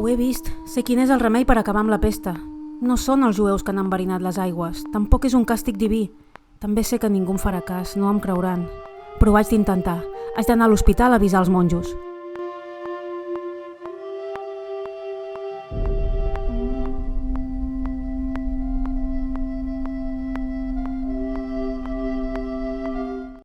Ho he vist. Sé quin és el remei per acabar amb la pesta. No són els jueus que han enverinat les aigües. Tampoc és un càstig diví. També sé que ningú em farà cas, no em creuran. Però ho haig d'intentar. Haig d'anar a l'hospital a avisar els monjos.